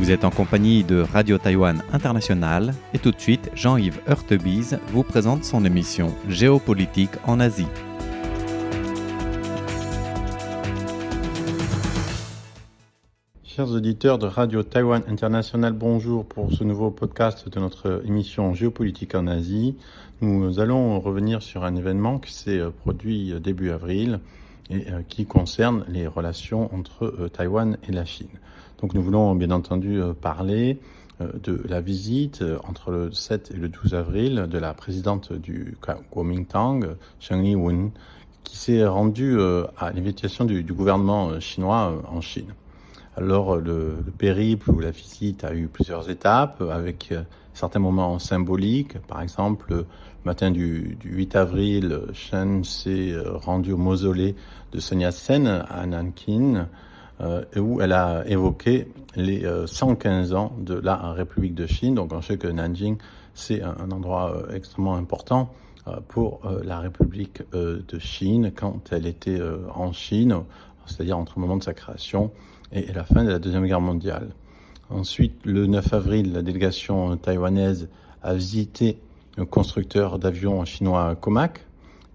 Vous êtes en compagnie de Radio Taïwan International et tout de suite, Jean-Yves Heurtebise vous présente son émission Géopolitique en Asie. Chers auditeurs de Radio Taïwan International, bonjour pour ce nouveau podcast de notre émission Géopolitique en Asie. Nous allons revenir sur un événement qui s'est produit début avril et qui concerne les relations entre Taïwan et la Chine. Donc nous voulons bien entendu parler de la visite entre le 7 et le 12 avril de la présidente du Kuomintang, Cheng Li-wen, qui s'est rendue à l'invitation du gouvernement chinois en Chine. Alors le périple ou la visite a eu plusieurs étapes avec certains moments symboliques. Par exemple, le matin du 8 avril, Chen s'est rendue au mausolée de Sun Yat-sen à Nankin, où elle a évoqué les 115 ans de la République de Chine. Donc on sait que Nanjing, c'est un endroit extrêmement important pour la République de Chine quand elle était en Chine, c'est-à-dire entre le moment de sa création et la fin de la Deuxième Guerre mondiale. Ensuite, le 9 avril, la délégation taïwanaise a visité le constructeur d'avions chinois Comac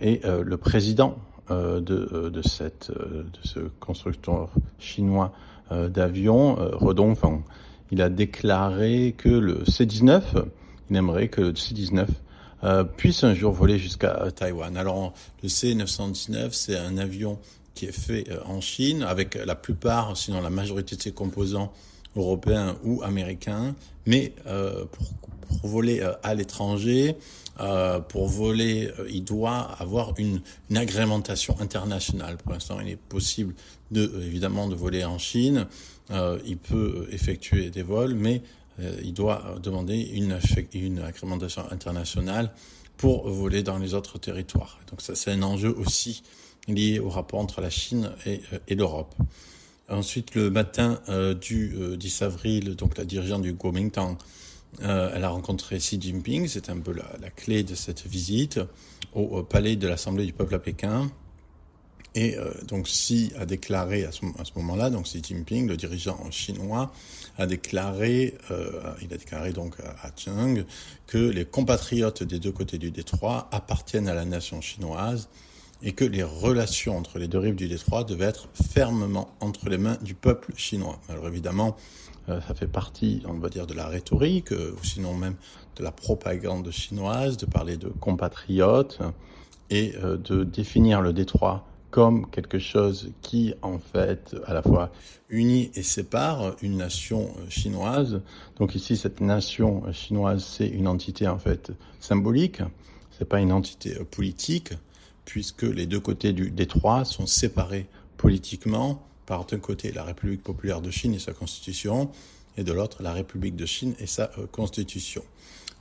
et le président de ce constructeur chinois d'avions, Redongfang, il a déclaré que le C-19, il aimerait que le C-19 puisse un jour voler jusqu'à Taïwan. Alors, le C-919, c'est un avion qui est fait en Chine, avec la plupart, sinon la majorité de ses composants européens ou américains, mais pour voler à l'étranger, pour voler, il doit avoir une agrémentation internationale. Pour l'instant, il est possible évidemment de voler en Chine, il peut effectuer des vols, mais il doit demander une agrémentation internationale pour voler dans les autres territoires. Donc ça, c'est un enjeu aussi lié au rapport entre la Chine et l'Europe. Ensuite, le matin du 10 avril, donc la dirigeante du Kuomintang, elle a rencontré Xi Jinping, c'est un peu la clé de cette visite, au palais de l'Assemblée du peuple à Pékin. Et donc Xi a déclaré à ce moment-là, donc Xi Jinping, le dirigeant chinois, il a déclaré donc à Cheng que les compatriotes des deux côtés du détroit appartiennent à la nation chinoise et que les relations entre les deux rives du détroit devaient être fermement entre les mains du peuple chinois. Alors évidemment, ça fait partie, on va dire, de la rhétorique, ou sinon même de la propagande chinoise, de parler de compatriotes et de définir le détroit comme quelque chose qui, en fait, à la fois unit et sépare une nation chinoise. Donc ici, cette nation chinoise, c'est une entité, en fait, symbolique. C'est pas une entité politique, puisque les deux côtés du détroit sont séparés politiquement, par d'un côté la République populaire de Chine et sa constitution, et de l'autre la République de Chine et sa constitution.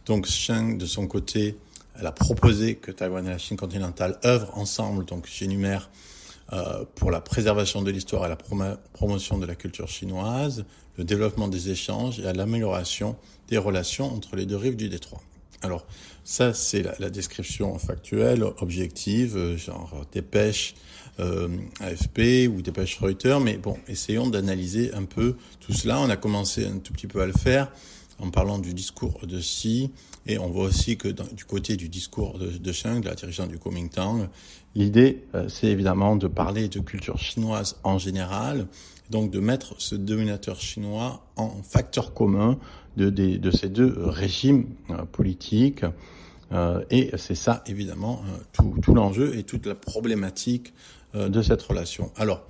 Donc Cheng, de son côté, elle a proposé que Taïwan et la Chine continentale œuvrent ensemble, donc j'énumère, pour la préservation de l'histoire et la promotion de la culture chinoise, le développement des échanges et à l'amélioration des relations entre les deux rives du détroit. Alors, ça, c'est la description factuelle, objective, genre dépêche AFP ou dépêche Reuters, mais bon, essayons d'analyser un peu tout cela. On a commencé un tout petit peu à le faire en parlant du discours de Xi, et on voit aussi que du côté du discours de Cheng, la dirigeante du Kuomintang, l'idée, c'est évidemment de parler de culture chinoise en général, donc de mettre ce dominateur chinois en facteur commun de ces deux régimes politiques. Et c'est ça, évidemment, tout l'enjeu et toute la problématique de cette relation. Alors,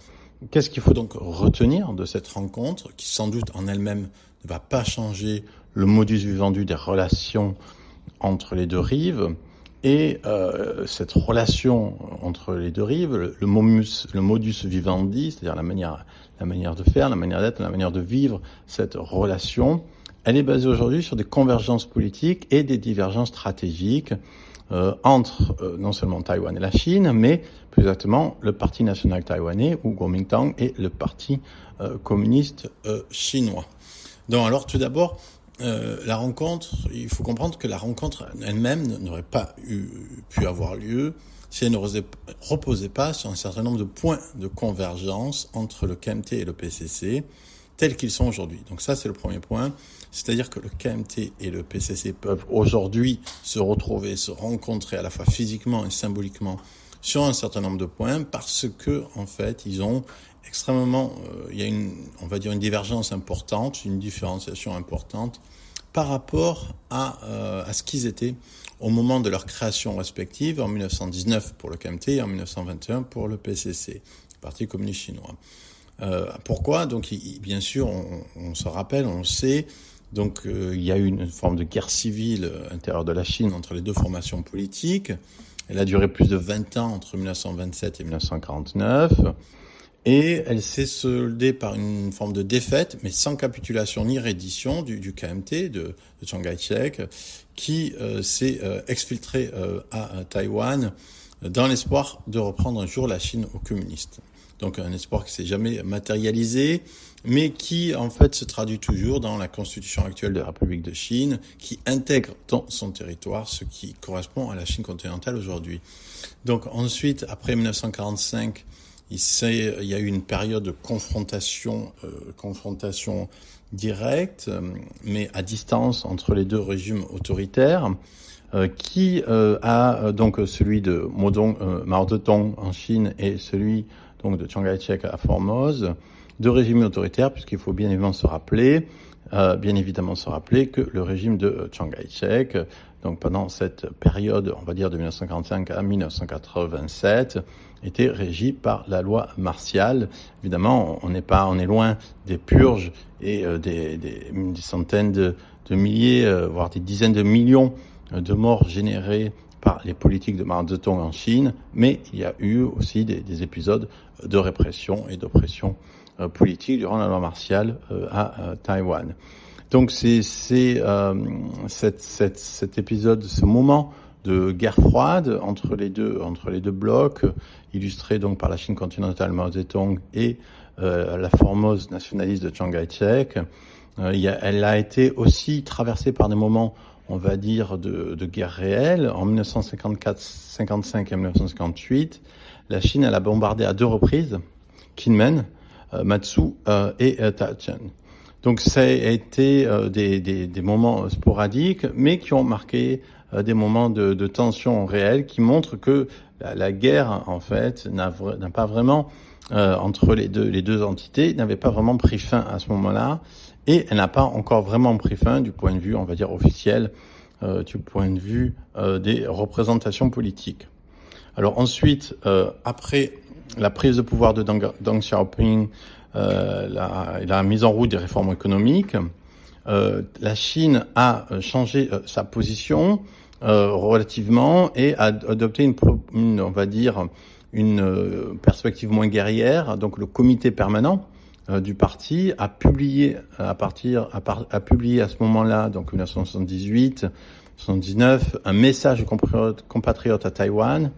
qu'est-ce qu'il faut donc retenir de cette rencontre, qui sans doute en elle-même ne va pas changer le modus vivendi des relations entre les deux rives, et cette relation entre les deux rives, le modus vivendi, c'est-à-dire la manière de faire, la manière d'être, la manière de vivre cette relation, elle est basée aujourd'hui sur des convergences politiques et des divergences stratégiques entre non seulement Taïwan et la Chine, mais plus exactement le Parti national taïwanais ou Kuomintang et le Parti communiste chinois. Donc alors tout d'abord, la rencontre, il faut comprendre que la rencontre elle-même n'aurait pas pu avoir lieu si elle ne reposait pas sur un certain nombre de points de convergence entre le KMT et le PCC, tels qu'ils sont aujourd'hui. Donc ça, c'est le premier point. C'est-à-dire que le KMT et le PCC peuvent aujourd'hui se retrouver, se rencontrer à la fois physiquement et symboliquement sur un certain nombre de points parce que, en fait, ils ont extrêmement, il y a on va dire une divergence importante, une différenciation importante par rapport à ce qu'ils étaient au moment de leur création respective en 1919 pour le KMT et en 1921 pour le PCC, le Parti communiste chinois. Pourquoi ? Donc, bien sûr, on se rappelle, on le sait. Donc, il y a eu une forme de guerre civile intérieure de la Chine entre les deux formations politiques. Elle a duré plus de 20 ans entre 1927 et 1949. Et elle s'est soldée par une forme de défaite, mais sans capitulation ni reddition du KMT, de Chiang Kai-shek, qui s'est exfiltré à Taïwan dans l'espoir de reprendre un jour la Chine aux communistes. Donc un espoir qui s'est jamais matérialisé, mais qui en fait se traduit toujours dans la constitution actuelle de la République de Chine, qui intègre dans son territoire ce qui correspond à la Chine continentale aujourd'hui. Donc ensuite, après 1945, il y a eu une période de confrontation directe, mais à distance entre les deux régimes autoritaires, qui a donc celui de Mao Zedong en Chine et celui donc de Chiang Kai-shek à Formose, deux régimes autoritaires, puisqu'il faut bien évidemment se rappeler que le régime de Chiang Kai-shek, donc pendant cette période, on va dire de 1945 à 1987, était régi par la loi martiale. Évidemment, on est loin des purges et des centaines de milliers, voire des dizaines de millions de morts générées par les politiques de Mao Zedong en Chine, mais il y a eu aussi des épisodes de répression et d'oppression politique durant la loi martiale à Taïwan. Donc c'est cet épisode, ce moment de guerre froide entre les deux blocs, illustré donc par la Chine continentale Mao Zedong et la Formose nationaliste de Chiang Kai-shek. Elle a été aussi traversée par des moments, on va dire, de guerre réelle. En 1954, 55 et 1958, la Chine, elle a bombardé à 2 reprises Kinmen, Matsu et Taichung. Donc ça a été des moments sporadiques, mais qui ont marqué des moments de tension réelle, qui montrent que la guerre, en fait, n'a pas vraiment, entre les deux entités, n'avait pas vraiment pris fin à ce moment-là, et elle n'a pas encore vraiment pris fin du point de vue, on va dire, officiel, du point de vue des représentations politiques. Alors ensuite, après la prise de pouvoir de Deng Xiaoping, la mise en route des réformes économiques, la Chine a changé sa position relativement et a adopté on va dire, une perspective moins guerrière. Donc le comité permanent du parti a publié à ce moment-là, donc 1978, 1979, un message aux compatriotes à Taïwan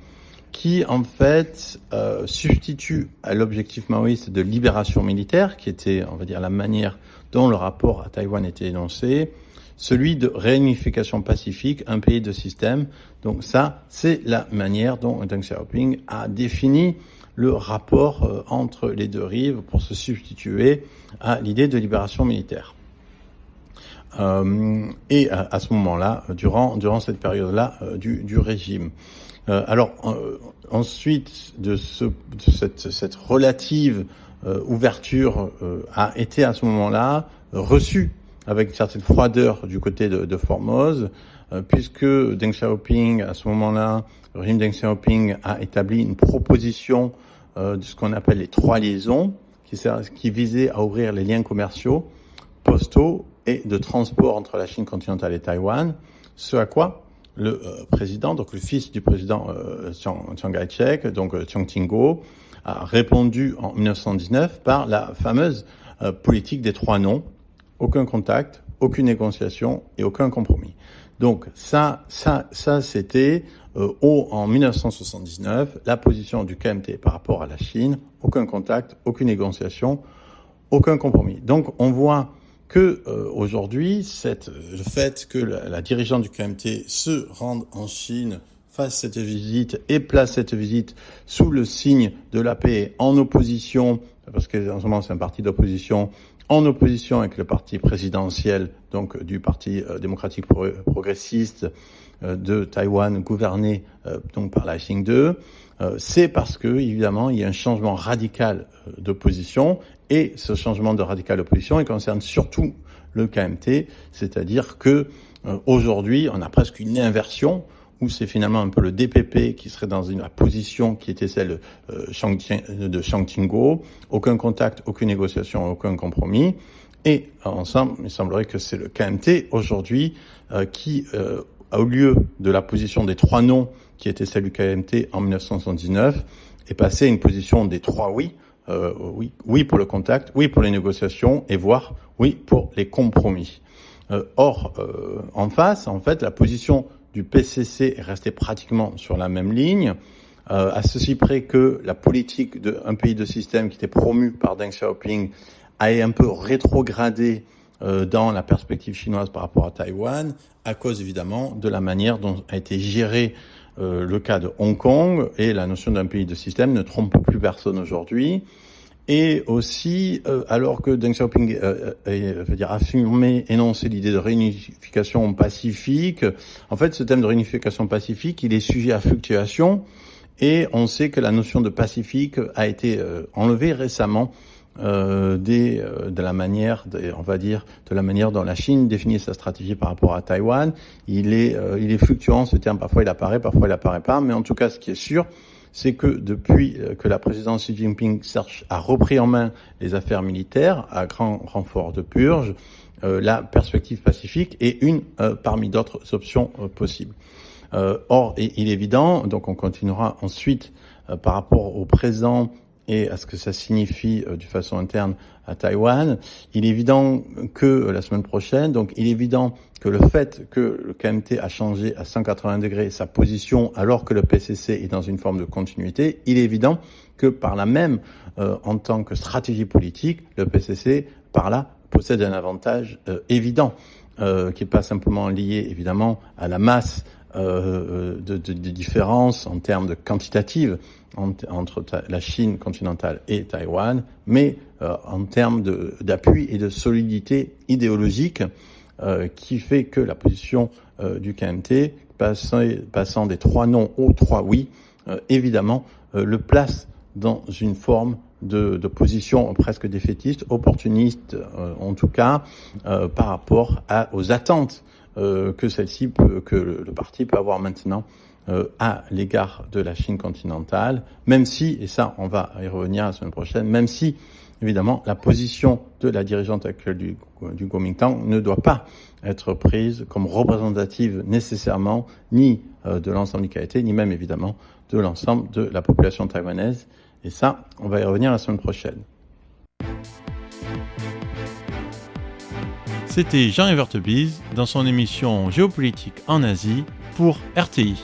qui, en fait, substitue à l'objectif maoïste de libération militaire, qui était, on va dire, la manière dont le rapport à Taïwan était énoncé, celui de réunification pacifique, un pays, 2 systèmes. Donc ça, c'est la manière dont Deng Xiaoping a défini le rapport entre les deux rives pour se substituer à l'idée de libération militaire. Et à ce moment-là, durant cette période-là du régime. Ensuite de cette relative ouverture a été à ce moment-là reçue avec une certaine froideur du côté de Formose, puisque Deng Xiaoping, à ce moment-là, le régime Deng Xiaoping a établi une proposition de ce qu'on appelle les 3 liaisons, qui visait à ouvrir les liens commerciaux, postaux et de transport entre la Chine continentale et Taïwan, ce à quoi le président, donc le fils du président Chiang Kai-shek, donc Chiang Ching-kuo, a répondu en 1919 par la fameuse politique des 3 non, aucun contact, aucune négociation et aucun compromis. Donc ça c'était en 1979 la position du KMT par rapport à la Chine, aucun contact, aucune négociation, aucun compromis. Donc on voit que aujourd'hui, le fait que la dirigeante du KMT se rende en Chine, fasse cette visite et place cette visite sous le signe de la paix en opposition, parce qu'en ce moment c'est un parti d'opposition en opposition avec le parti présidentiel, donc du Parti démocratique progressiste de Taïwan, gouverné donc par la Chine-2, c'est parce que, évidemment, il y a un changement radical d'opposition, et ce changement de radical d'opposition, il concerne surtout le KMT, c'est-à-dire que aujourd'hui, on a presque une inversion, où c'est finalement un peu le DPP qui serait dans la position qui était celle de Chiang Ching-kuo, aucun contact, aucune négociation, aucun compromis, et ensemble, il semblerait que c'est le KMT aujourd'hui qui, au lieu de la position des 3 non, qui était celle du KMT en 1979, est passé à une position des 3 oui, oui pour le contact, oui pour les négociations, et voire oui pour les compromis. Or, en face, en fait, la position du PCC est restée pratiquement sur la même ligne, à ceci près que la politique d'un pays de système qui était promue par Deng Xiaoping a un peu rétrogradé dans la perspective chinoise par rapport à Taïwan, à cause évidemment de la manière dont a été géré le cas de Hong Kong, et la notion d'un pays de système ne trompe plus personne aujourd'hui. Et aussi, alors que Deng Xiaoping a affirmé, énoncé l'idée de réunification pacifique, en fait, ce thème de réunification pacifique, il est sujet à fluctuation, et on sait que la notion de pacifique a été enlevée récemment de la manière, on va dire, de la manière dont la Chine définit sa stratégie par rapport à Taïwan. Il est fluctuant, ce terme, parfois il apparaît pas, mais en tout cas, ce qui est sûr, c'est que depuis que la présidence Xi Jinping a repris en main les affaires militaires, à grand renfort de purge, la perspective pacifique est une parmi d'autres options possibles. Or, il est évident, donc on continuera ensuite par rapport au présent et à ce que ça signifie de façon interne à Taïwan. Il est évident que la semaine prochaine, donc il est évident que le fait que le KMT a changé à 180 degrés sa position alors que le PCC est dans une forme de continuité, il est évident que par là même, en tant que stratégie politique, le PCC, par là, possède un avantage évident, qui n'est pas simplement lié évidemment à la masse de différences en termes de quantitative entre la Chine continentale et Taïwan, mais en termes d'appui et de solidité idéologique, qui fait que la position du KMT, passant des 3 non aux 3 oui, évidemment, le place dans une forme de position presque défaitiste, opportuniste en tout cas, par rapport aux attentes que le parti peut avoir maintenant à l'égard de la Chine continentale, même si, et ça on va y revenir la semaine prochaine, même si évidemment la position de la dirigeante actuelle du Kuomintang ne doit pas être prise comme représentative nécessairement ni de l'ensemble du KMT, ni même évidemment de l'ensemble de la population taïwanaise, et ça on va y revenir la semaine prochaine. C'était Jean-Yves Heurtebise dans son émission Géopolitique en Asie pour RTI.